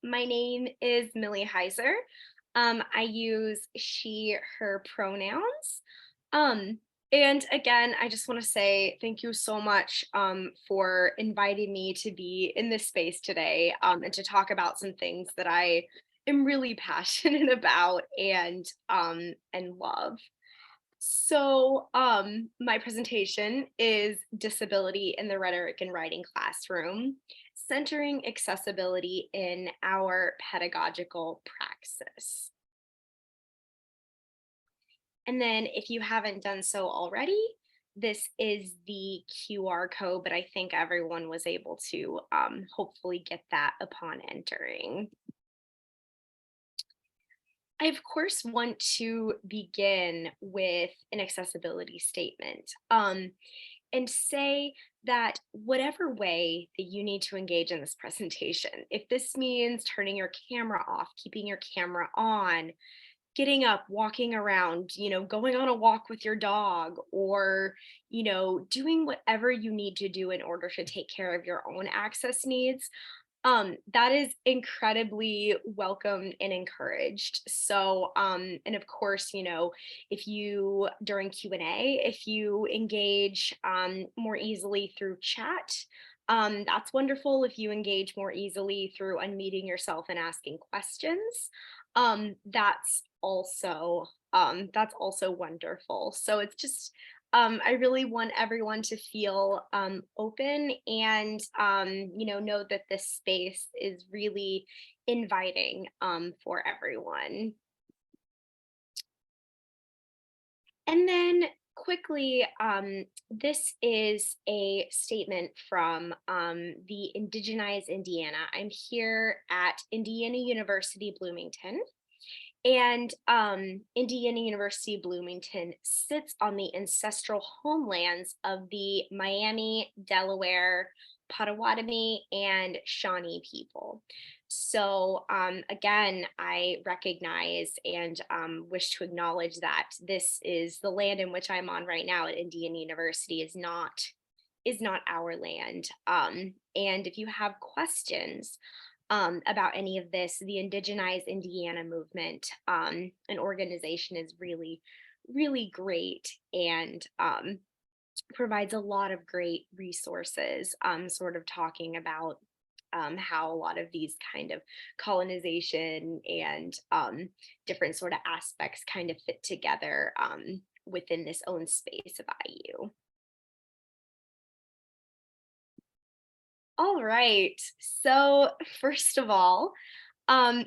My name is Millie Hizer. I use she, her pronouns. Um, and again, I just want to say thank you so much for inviting me to be in this space today and to talk about some things that I am really passionate about and love. My presentation is Disability in the Rhetoric and Writing Classroom, centering accessibility in our pedagogical praxis. And then if you haven't done so already, this is the QR code, but I think everyone was able to hopefully get that upon entering. I, of course, want to begin with an accessibility statement and say that whatever way that you need to engage in this presentation, if this means turning your camera off, keeping your camera on, getting up, walking around, going on a walk with your dog, or, doing whatever you need to do in order to take care of your own access needs, that is incredibly welcome and encouraged. And of course, if you during Q&A, if you engage more easily through chat, that's wonderful. If you engage more easily through unmuting yourself and asking questions, that's also wonderful. So it's just I really want everyone to feel open and know that this space is really inviting for everyone. And then quickly, this is a statement from the Indigenize Indiana. I'm here at Indiana University Bloomington. And Indiana University Bloomington sits on the ancestral homelands of the Miami, Delaware, Potawatomi, and Shawnee people. So again, I recognize and wish to acknowledge that this is the land in which I'm on right now at Indiana University is not our land. And if you have questions about any of this, the Indigenize Indiana movement, an organization, is really, really great and provides a lot of great resources, sort of talking about how a lot of these kind of colonization and different sort of aspects kind of fit together within this own space of IU. All right. So first of all,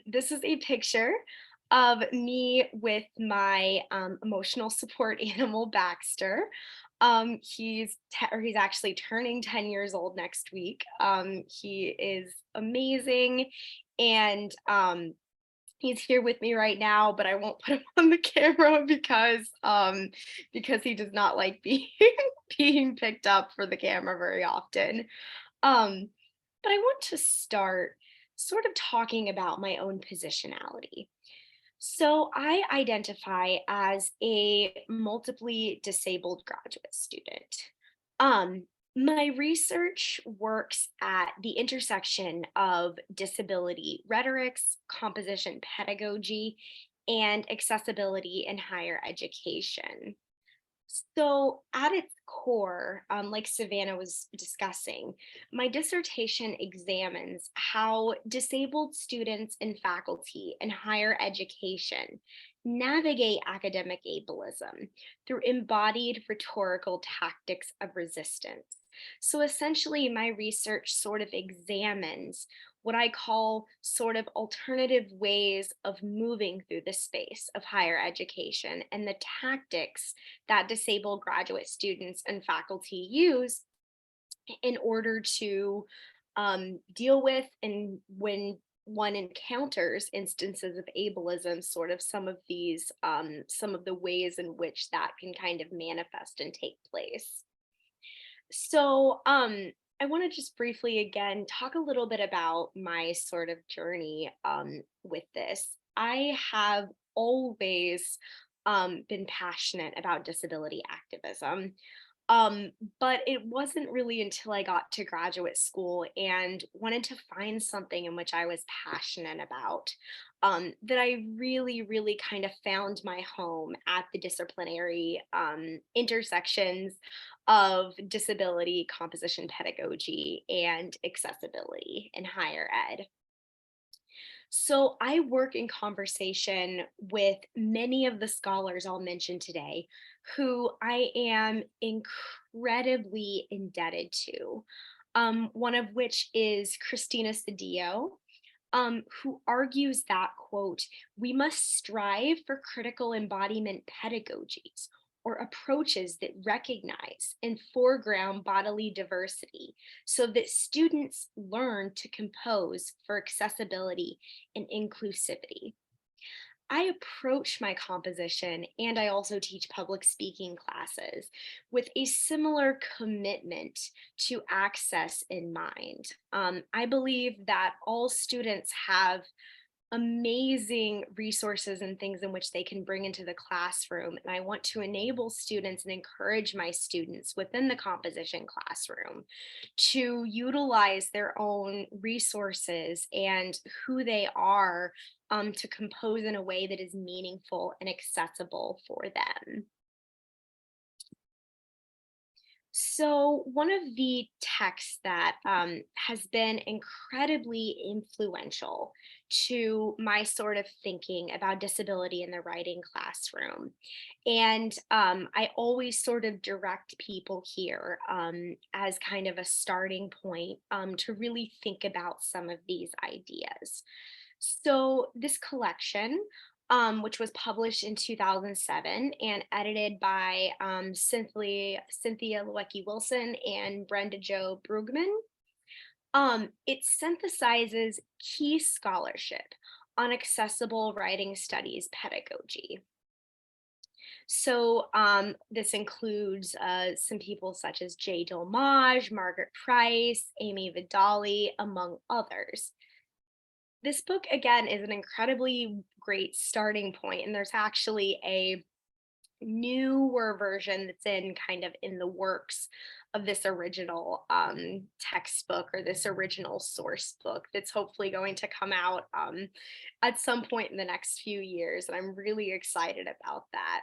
this is a picture of me with my emotional support animal, Baxter. He's actually turning 10 years old next week. He is amazing, and he's here with me right now, but I won't put him on the camera because he does not like being being picked up for the camera very often. Um, but I want to start sort of talking about my own positionality. So I identify as a multiply disabled graduate student. Um, my research works at the intersection of disability rhetorics, composition pedagogy, and accessibility in higher education. So, at its core, like Savannah was discussing, my dissertation examines how disabled students and faculty in higher education navigate academic ableism through embodied rhetorical tactics of resistance. So, essentially, my research sort of examines what I call sort of alternative ways of moving through the space of higher education and the tactics that disabled graduate students and faculty use in order to deal with, and when one encounters instances of ableism, sort of some of the ways in which that can kind of manifest and take place. I want to just briefly again talk a little bit about my sort of journey with this. I have always been passionate about disability activism. But it wasn't really until I got to graduate school and wanted to find something in which I was passionate about, that I really kind of found my home at the disciplinary intersections of disability, composition pedagogy, and accessibility in higher ed. So I work in conversation with many of the scholars I'll mention today, who I am incredibly indebted to. One of which is Christina Cedillo, who argues that, quote, we must strive for critical embodiment pedagogies or approaches that recognize and foreground bodily diversity so that students learn to compose for accessibility and inclusivity. I approach my composition and I also teach public speaking classes with a similar commitment to access in mind. I believe that all students have amazing resources and things in which they can bring into the classroom. And I want to enable students and encourage my students within the composition classroom to utilize their own resources and who they are, to compose in a way that is meaningful and accessible for them. So, one of the texts that has been incredibly influential to my sort of thinking about disability in the writing classroom. And I always sort of direct people here as kind of a starting point to really think about some of these ideas. So, this collection, which was published in 2007 and edited by Cynthia Lewiecki Wilson and Brenda Jo Brugman, it synthesizes key scholarship on accessible writing studies pedagogy. So this includes some people such as Jay Dolmage, Margaret Price, Amy Vidali, among others. This book, again, is an incredibly great starting point, and there's actually a newer version that's in kind of in the works of this original textbook or this original source book that's hopefully going to come out at some point in the next few years. And I'm really excited about that.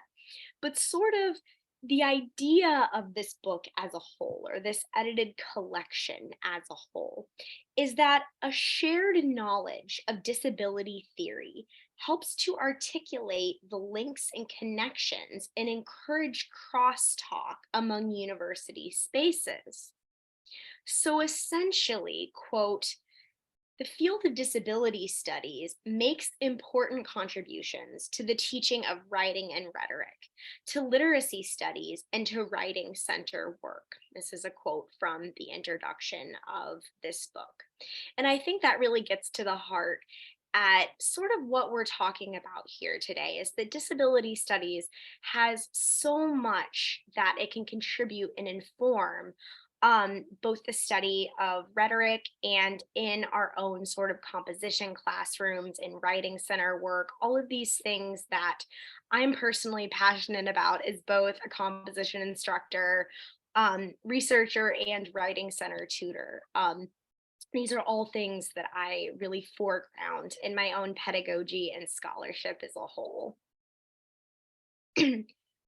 But sort of the idea of this book as a whole, or this edited collection as a whole, is that a shared knowledge of disability theory helps to articulate the links and connections and encourage crosstalk among university spaces. So essentially, quote, the field of disability studies makes important contributions to the teaching of writing and rhetoric, to literacy studies, and to writing center work. This is a quote from the introduction of this book. And I think that really gets to the heart at sort of what we're talking about here today is that disability studies has so much that it can contribute and inform both the study of rhetoric and in our own sort of composition classrooms and writing center work, all of these things that I'm personally passionate about as both a composition instructor, researcher, and writing center tutor. These are all things that I really foreground in my own pedagogy and scholarship as a whole.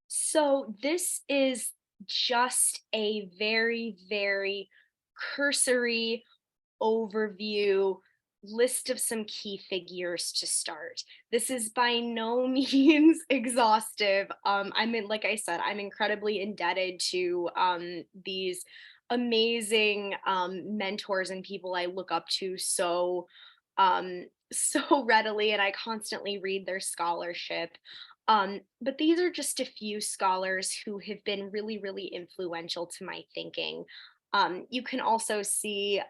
So this is just a very cursory overview list of some key figures to start. This is by no means exhaustive. Like I said, I'm incredibly indebted to these amazing mentors and people I look up to so readily, and I constantly read their scholarship. But these are just a few scholars who have been really influential to my thinking. You can also see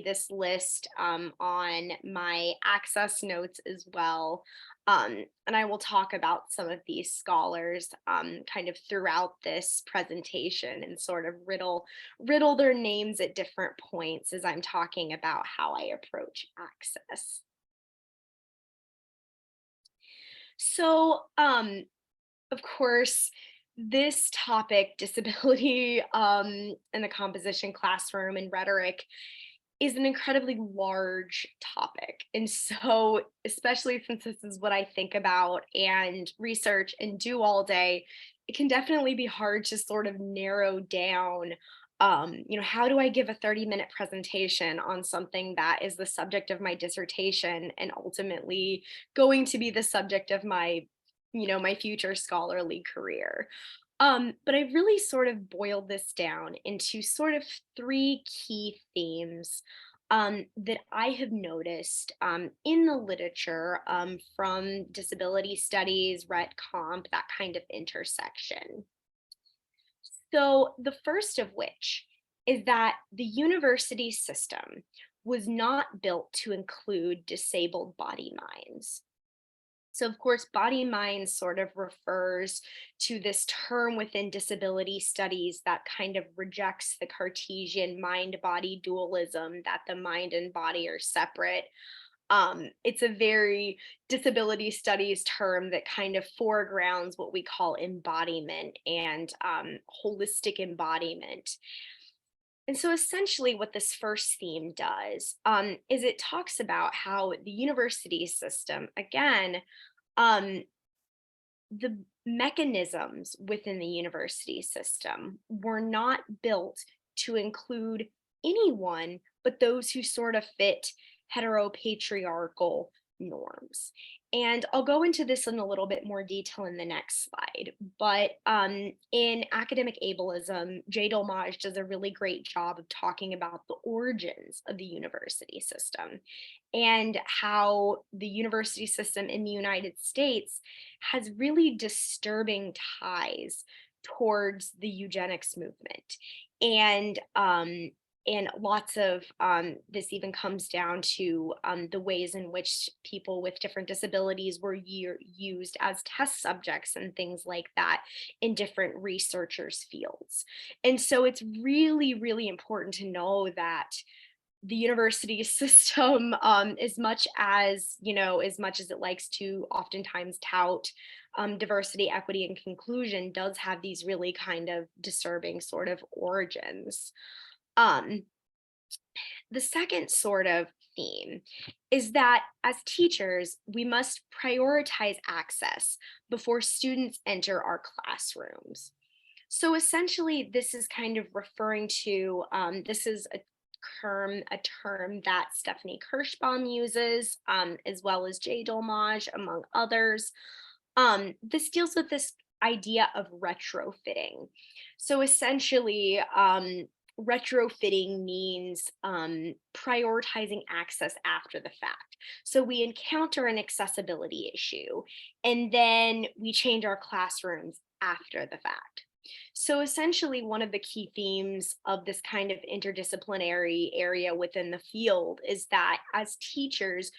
this list on my access notes as well. And I will talk about some of these scholars kind of throughout this presentation and sort of riddle their names at different points as I'm talking about how I approach access. So, of course, this topic, disability in the composition classroom and rhetoric, is an incredibly large topic. And so, especially since this is what I think about and research and do all day, it can definitely be hard to sort of narrow down. How do I give a 30-minute presentation on something that is the subject of my dissertation and ultimately going to be the subject of my future scholarly career? But I really sort of boiled this down into sort of three key themes that I have noticed in the literature from disability studies, Ret Comp, that kind of intersection. So, the first of which is that the university system was not built to include disabled body minds. So, of course, body mind sort of refers to this term within disability studies that kind of rejects the Cartesian mind body dualism that the mind and body are separate. It's a very disability studies term that kind of foregrounds what we call embodiment and holistic embodiment. And so essentially, what this first theme does is it talks about how the university system, again, um, the mechanisms within the university system were not built to include anyone but those who sort of fit heteropatriarchal norms. And I'll go into this in a little bit more detail in the next slide. But in academic ableism, Jay Dolmage does a really great job of talking about the origins of the university system and how the university system in the United States has really disturbing ties towards the eugenics movement. And lots of this even comes down to the ways in which people with different disabilities were used as test subjects and things like that in different researchers' fields. And so it's really, really important to know that the university system, as much as it likes to oftentimes tout diversity, equity, and conclusion, does have these really kind of disturbing sort of origins. Um, the second sort of theme is that as teachers, we must prioritize access before students enter our classrooms. So essentially, this is kind of referring to this is a term that Stephanie Kirschbaum uses, as well as Jay Dolmage, among others. This deals with this idea of retrofitting. So essentially, retrofitting means prioritizing access after the fact. So we encounter an accessibility issue, and then we change our classrooms after the fact. So essentially, one of the key themes of this kind of interdisciplinary area within the field is that as teachers,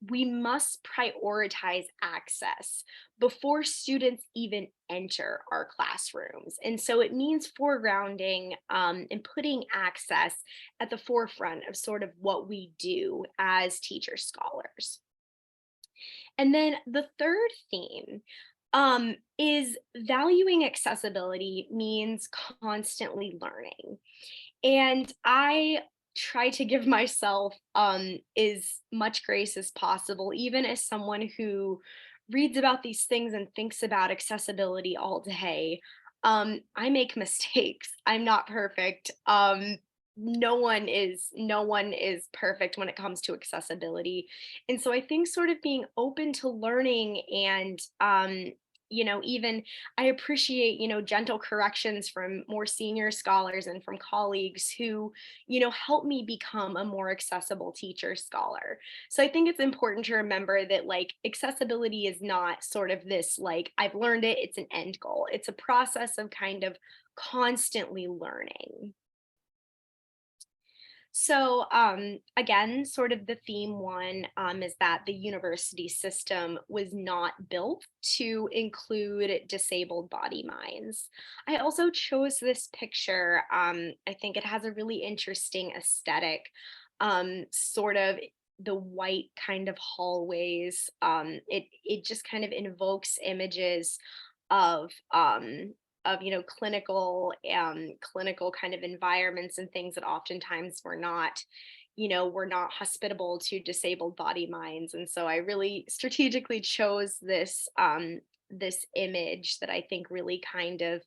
we must prioritize access before students even enter our classrooms. And so it means foregrounding and putting access at the forefront of sort of what we do as teacher scholars. And then the third theme is valuing accessibility means constantly learning. And I try to give myself as much grace as possible, even as someone who reads about these things and thinks about accessibility all day. I make mistakes. I'm not perfect. No one is perfect when it comes to accessibility. And so I think sort of being open to learning and even I appreciate, gentle corrections from more senior scholars and from colleagues who, help me become a more accessible teacher scholar. So I think it's important to remember that like accessibility is not sort of this like I've learned it, it's an end goal. It's a process of kind of constantly learning. So, again, sort of the theme one is that the university system was not built to include disabled body minds. I also chose this picture. I think it has a really interesting aesthetic, sort of the white kind of hallways. It just kind of invokes images of of, clinical kind of environments and things that oftentimes we're not hospitable to disabled body minds. And so I really strategically chose this image that I think really kind of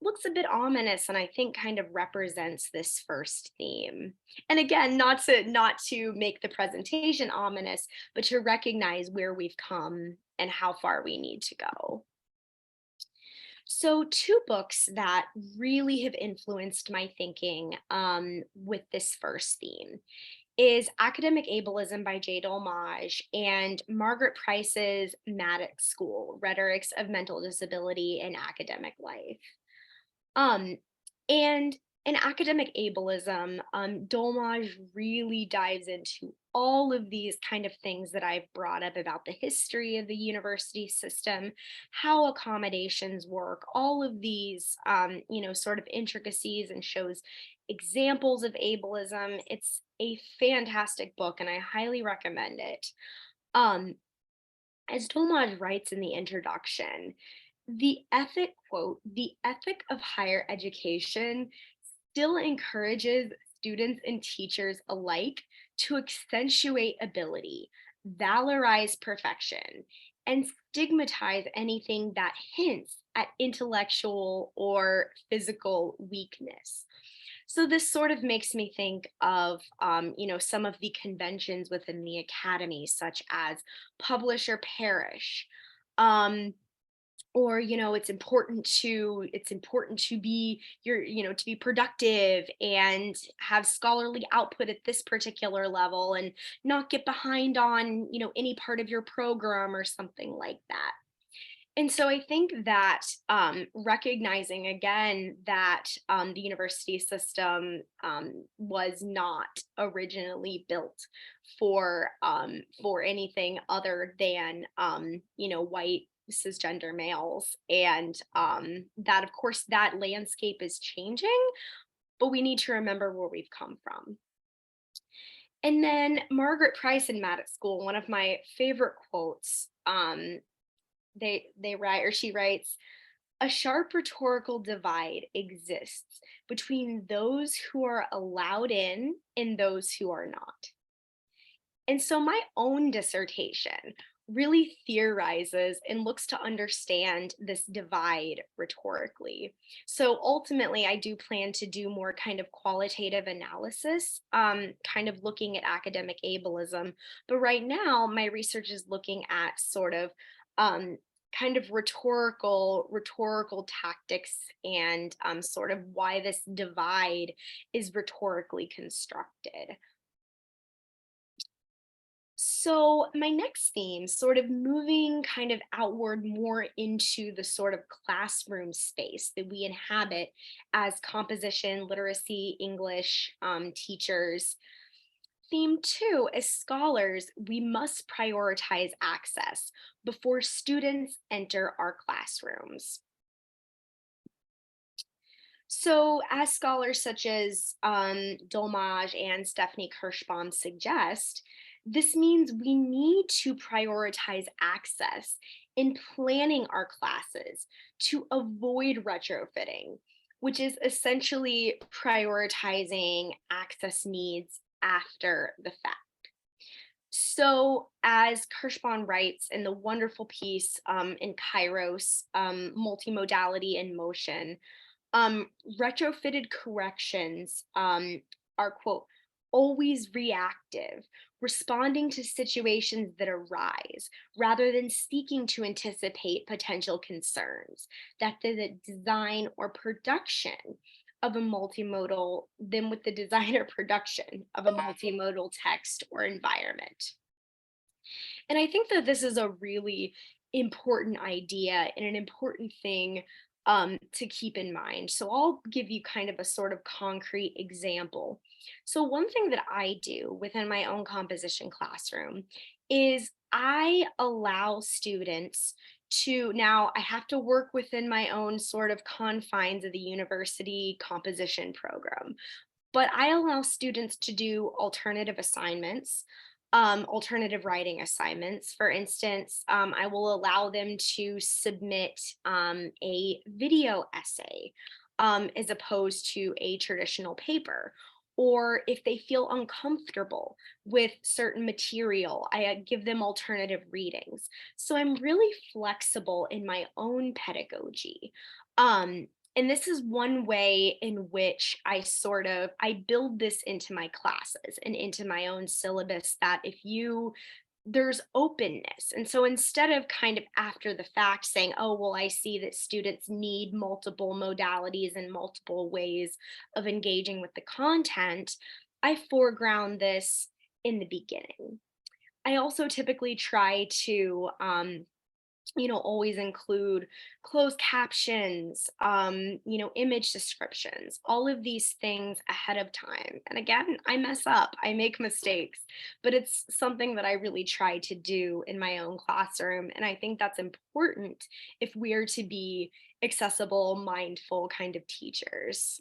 looks a bit ominous, and I think kind of represents this first theme. And again, not to make the presentation ominous, but to recognize where we've come and how far we need to go. So, two books that really have influenced my thinking with this first theme is Academic Ableism by Jay Dolmage and Margaret Price's Maddox School, Rhetorics of Mental Disability in Academic Life. Um, and in Academic Ableism, Dolmage really dives into all of these kind of things that I've brought up about the history of the university system, how accommodations work, all of these, sort of intricacies, and shows examples of ableism. It's a fantastic book, and I highly recommend it. Um, as Dolmage writes in the introduction, the ethic of higher education still encourages students and teachers alike to accentuate ability, valorize perfection, and stigmatize anything that hints at intellectual or physical weakness. So this sort of makes me think of, some of the conventions within the academy, such as publish or perish. Um, or it's important to be to be productive and have scholarly output at this particular level, and not get behind on any part of your program or something like that. And so I think that recognizing again that the university system was not originally built for anything other than white cisgender males, and that of course that landscape is changing, but we need to remember where we've come from. And then Margaret Price in Mad at School, one of my favorite quotes. They write, or she writes, a sharp rhetorical divide exists between those who are allowed in and those who are not. And so my own dissertation really theorizes and looks to understand this divide rhetorically. So ultimately, I do plan to do more kind of qualitative analysis, kind of looking at academic ableism. But right now, my research is looking at sort of kind of rhetorical tactics, and sort of why this divide is rhetorically constructed. So, my next theme, sort of moving kind of outward more into the sort of classroom space that we inhabit as composition, literacy, English teachers. Theme two, as scholars, we must prioritize access before students enter our classrooms. So, as scholars such as Dolmage and Stephanie Kirschbaum suggest, this means we need to prioritize access in planning our classes to avoid retrofitting, which is essentially prioritizing access needs after the fact. So, as Kirschbaum writes in the wonderful piece in Kairos, Multimodality in Motion, retrofitted corrections are, quote, always reactive, responding to situations that arise rather than seeking to anticipate potential concerns that the design or production of a multimodal, than with the design or production of a multimodal text or environment. And I think that this is a really important idea and an important thing to keep in mind. So I'll give you kind of a sort of concrete example. So one thing that I do within my own composition classroom is I allow students to, now I have to work within my own sort of confines of the university composition program, but I allow students to do alternative assignments, alternative writing assignments. For instance, I will allow them to submit a video essay as opposed to a traditional paper. Or if they feel uncomfortable with certain material, I give them alternative readings. So I'm really flexible in my own pedagogy. Um, and this is one way in which I build this into my classes and into my own syllabus, that if you there's openness. And so instead of kind of after the fact saying, oh, well, I see that students need multiple modalities and multiple ways of engaging with the content, I foreground this in the beginning. I also typically try to always include closed captions, image descriptions, all of these things ahead of time. And again, I mess up, I make mistakes, but it's something that I really try to do in my own classroom. And I think that's important if we're to be accessible, mindful kind of teachers.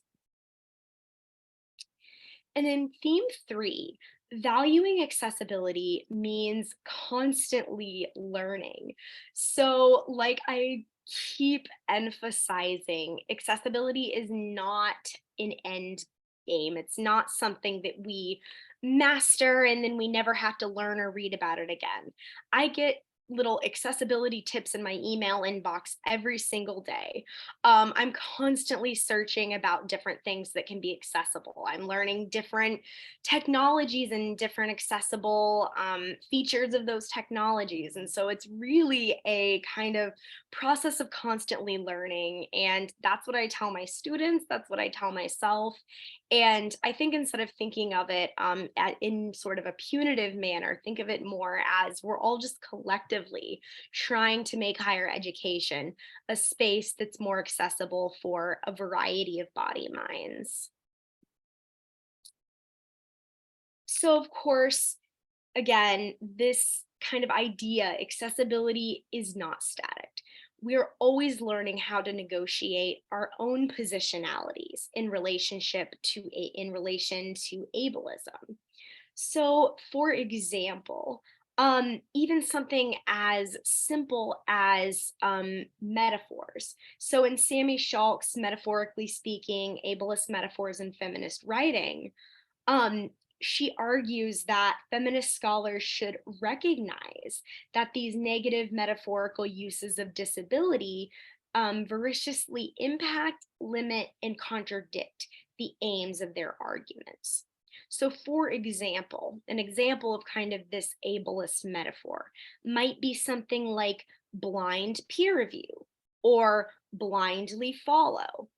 And then theme three, valuing accessibility means constantly learning. So, like I keep emphasizing, accessibility is not an end game. It's not something that we master and then we never have to learn or read about it again. I get little accessibility tips in my email inbox every single day. I'm constantly searching about different things that can be accessible. I'm learning different technologies and different accessible features of those technologies. And so it's really a kind of process of constantly learning. And that's what I tell my students, that's what I tell myself. And I think instead of thinking of it in sort of a punitive manner, think of it more as we're all just collectively trying to make higher education a space that's more accessible for a variety of body minds. So, of course, again, this kind of idea, accessibility is not static. We're always learning how to negotiate our own positionalities in relation to ableism. So, for example, even something as simple as metaphors. So, in Sammy Schalk's Metaphorically Speaking, Ableist Metaphors in Feminist Writing, um, she argues that feminist scholars should recognize that these negative metaphorical uses of disability voraciously impact, limit, and contradict the aims of their arguments. So, for example, an example of kind of this ableist metaphor might be something like blind peer review or blindly follow.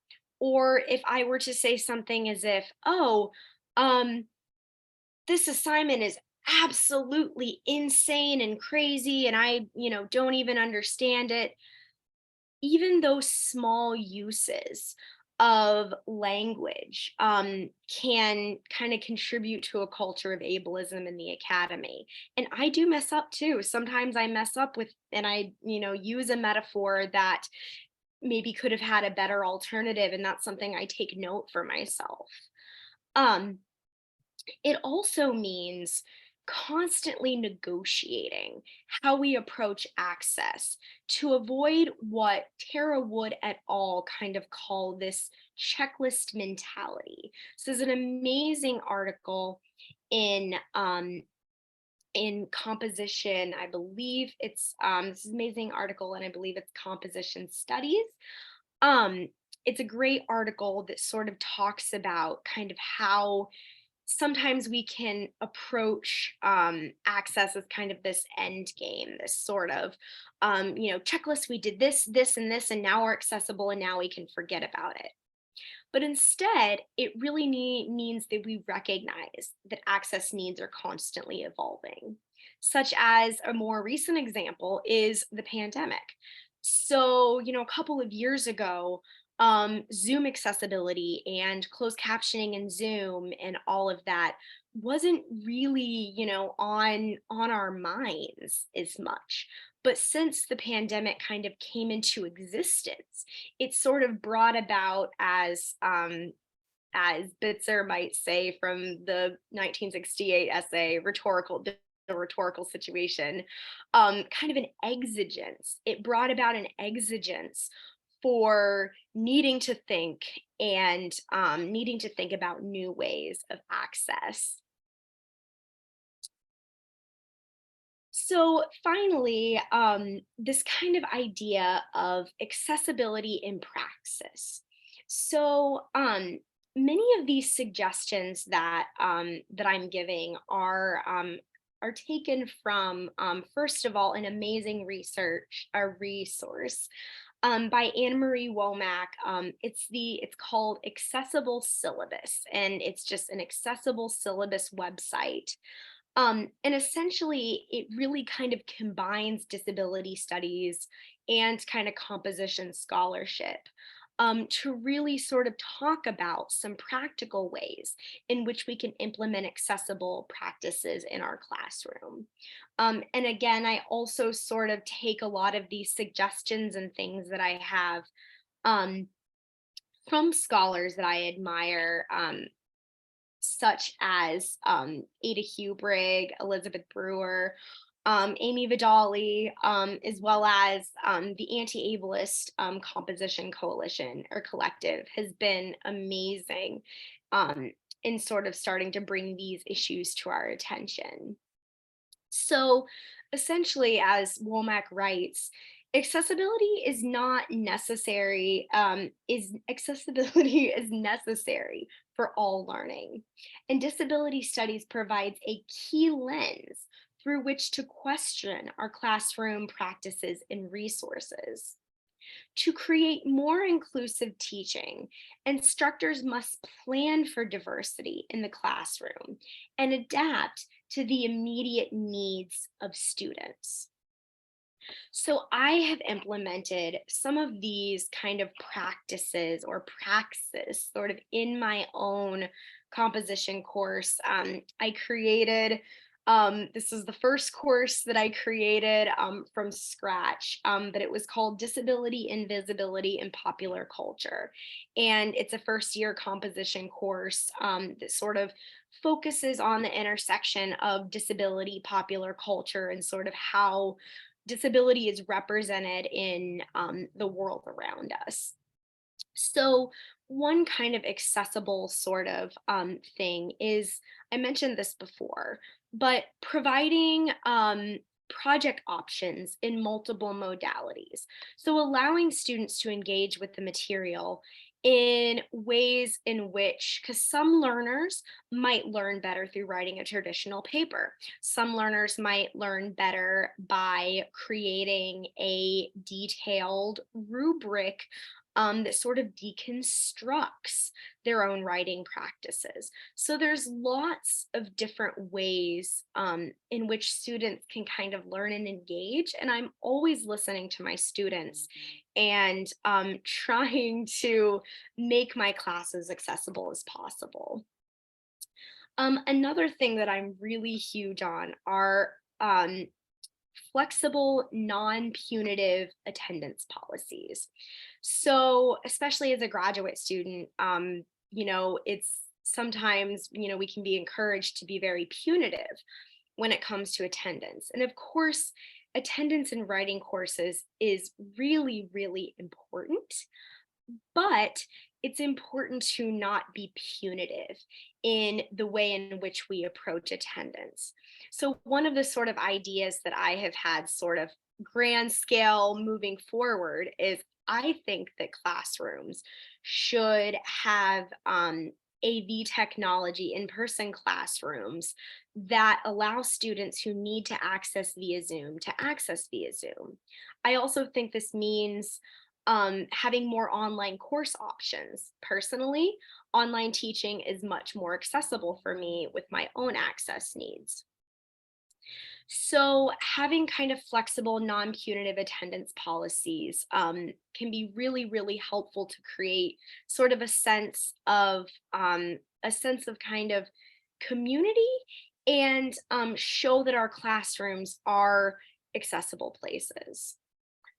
Or if I were to say something as if, oh, um, this assignment is absolutely insane and crazy, and I, don't even understand it. Even those small uses of language can kind of contribute to a culture of ableism in the academy. And I do mess up too. Sometimes I mess up with, and I, use a metaphor that maybe could have had a better alternative. And that's something I take note for myself. Um, it also means constantly negotiating how we approach access to avoid what Tara Wood et al. Kind of call this checklist mentality. So there's an amazing article in composition. I believe it's this is an amazing article, and I believe it's Composition Studies. It's a great article that sort of talks about kind of how sometimes we can approach access as kind of this end game, this sort of, checklist. We did this, this, and this, and now we're accessible, and now we can forget about it. But instead, it really means that we recognize that access needs are constantly evolving, such as a more recent example is the pandemic. So, a couple of years ago, Zoom accessibility and closed captioning in Zoom and all of that wasn't really, on our minds as much. But since the pandemic kind of came into existence, it sort of brought about, as Bitzer might say from the 1968 essay, rhetorical a rhetorical situation, kind of an exigence. It brought about an exigence for needing to think and needing to think about new ways of access. So finally, this kind of idea of accessibility in praxis. So many of these suggestions that I'm giving are taken from first of all an amazing resource by Anne Marie Womack. It's called Accessible Syllabus, and it's just an accessible syllabus website. And essentially, it really kind of combines disability studies and kind of composition scholarship to really sort of talk about some practical ways in which we can implement accessible practices in our classroom. And again, I also sort of take a lot of these suggestions and things that I have um, from scholars that I admire, such as Ada Hubrig, Elizabeth Brewer, Amy Vidali, as well as the Anti-Ableist Composition Coalition or Collective has been amazing in sort of starting to bring these issues to our attention. So essentially, as Womack writes, accessibility is not necessary, accessibility is necessary for all learning. And disability studies provides a key lens through which to question our classroom practices and resources. To create more inclusive teaching, instructors must plan for diversity in the classroom and adapt to the immediate needs of students. So I have implemented some of these kind of practices or praxis sort of in my own composition course. I created, this was the first course that I created from scratch, but it was called Disability, Invisibility, and Popular Culture. And it's a first year composition course that sort of focuses on the intersection of disability, popular culture, and sort of how disability is represented in the world around us. So one kind of accessible sort of thing is, I mentioned this before, but providing project options in multiple modalities. So allowing students to engage with the material in ways in which, because some learners might learn better through writing a traditional paper. Some learners might learn better by creating a detailed rubric that sort of deconstructs their own writing practices. So there's lots of different ways in which students can kind of learn and engage. And I'm always listening to my students and trying to make my classes accessible as possible. Another thing that I'm really huge on are flexible, non-punitive attendance policies. So, especially as a graduate student, it's sometimes, we can be encouraged to be very punitive when it comes to attendance. And of course, attendance in writing courses is really, really important, but it's important to not be punitive in the way in which we approach attendance. So one of the sort of ideas that I have had sort of grand scale moving forward is I think that classrooms should have AV technology, in-person classrooms that allow students who need to access via Zoom to access via Zoom. I also think this means having more online course options. Personally, online teaching is much more accessible for me with my own access needs. So having kind of flexible, non-punitive attendance policies can be really, really helpful to create sort of a sense of kind of community and show that our classrooms are accessible places.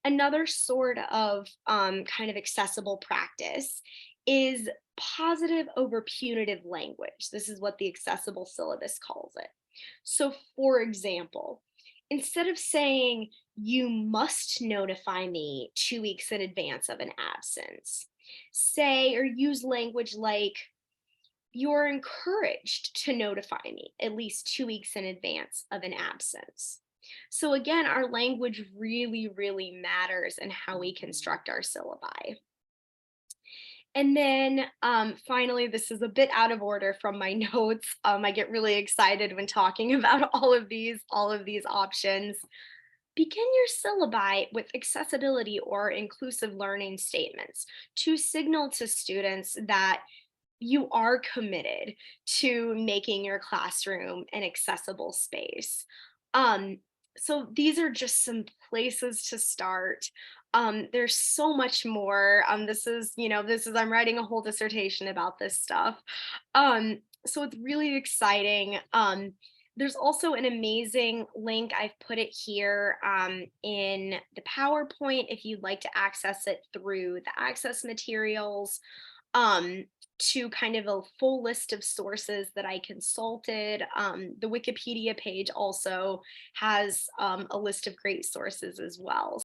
Another sort of kind of accessible practice is positive over punitive language. This is what the accessible syllabus calls it. So, for example, instead of saying, you must notify me 2 weeks in advance of an absence, say or use language like, you're encouraged to notify me at least 2 weeks in advance of an absence. So, again, our language really, really matters in how we construct our syllabi. And then finally, this is a bit out of order from my notes. I get really excited when talking about all of these options. Begin your syllabi with accessibility or inclusive learning statements to signal to students that you are committed to making your classroom an accessible space. Um, so these are just some places to start. There's so much more. This is I'm writing a whole dissertation about this stuff. So it's really exciting. There's also an amazing link. I've put it here in the PowerPoint if you'd like to access it through the access materials. Um, to kind of a full list of sources that I consulted. The Wikipedia page also has a list of great sources as well.